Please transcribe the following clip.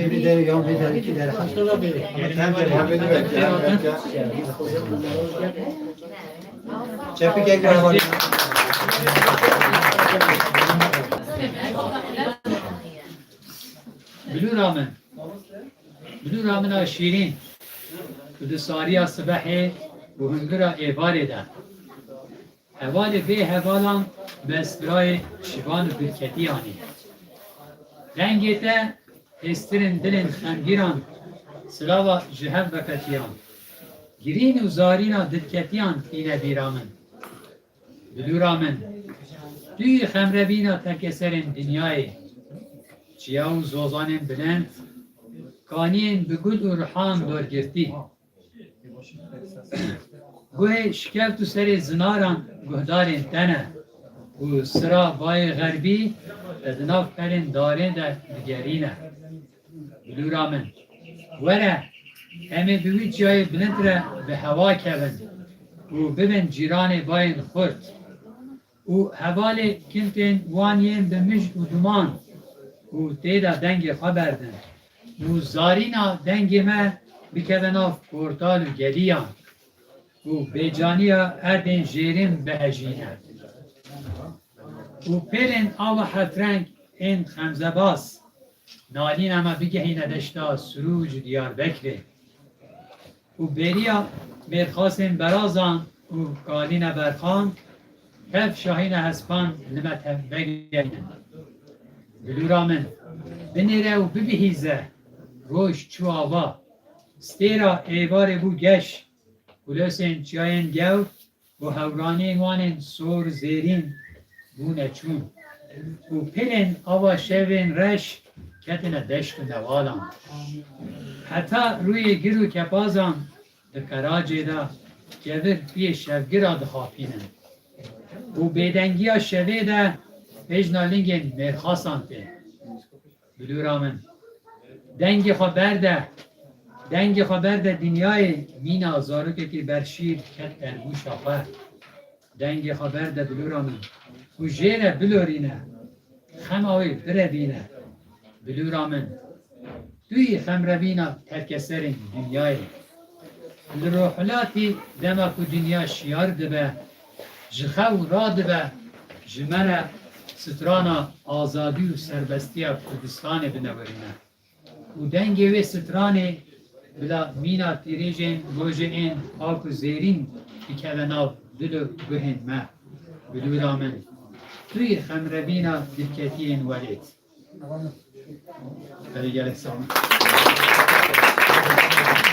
Bir de yan bir de iki de. Ama sen de yan bir de. Çepik ekmek var. بلو رامن شیرین بلو ساریا صبحی و هنگرا ایواره ده حوال به حوالان بسرای شبان و برکتیانی رنگی ده استرین دلین خنگیران سلاوا جهب بکتیان گرین و زارینا دلکتیان اینه بیرامن بلو رامن دوی خمربینا تکسرین دنیای چیا و زوزانین بلند کانین به گل و رحان دورگرتی گوه شکفت و سر زناران گهدارین تنه و سرا بای غربی دناف کرین دارین ده دگرینه بلو رامن وره همه بوی جای بلند را به هوا کبن و ببین جیران باین خورد و حوال کنتین وانین به مجد و دمان و تیدا دنگ خبردن و زارینا دنگ ما بکوناف پورتال و گلیان و بیجانیا اردین جیرین بهجینه و پیرین آوا حفرنگ این خمزباس نالین اما بگهینه دشتا سروج دیار بکره و بریا مرخاسین برازان و کالین برخان کف شاهین هسپان نمت بگهینه بلو رامن بنیره و ببهیزه روش چو آوا ستیرا ایوار بو گش بلوسین چیاین گو و هورانی وانین سور زیرین بونه چون و پیلین آوا شوین رش کتنه دشت و نوالان حتی روی گرو کپازان دکراجی دا گور پیش شفگرا دخافینن و بیدنگی ها شوه ده پیجنا لینگین مرخاسان ته بلو رامن دنگ خبر ده دنیای مین آزارو که بر شیر کت درگو شاخه دنگ خبر ده بلو رامن و جیره بلورینه خماوی بربینه بلو رامن دوی خمربینا ترکسرین دنیای لروحلاتی دمک و دنیا شیار دبه جخو را دبه جمنه سترانا آزادی و سربستی کردستان بنورینه و دنگی و سترانه بلا مینا تیریجین گوژین آک و زیرین بکوناو دلو بهن ما بلو رامن توی خمربینا دلکتین ولید بلی گلک سامن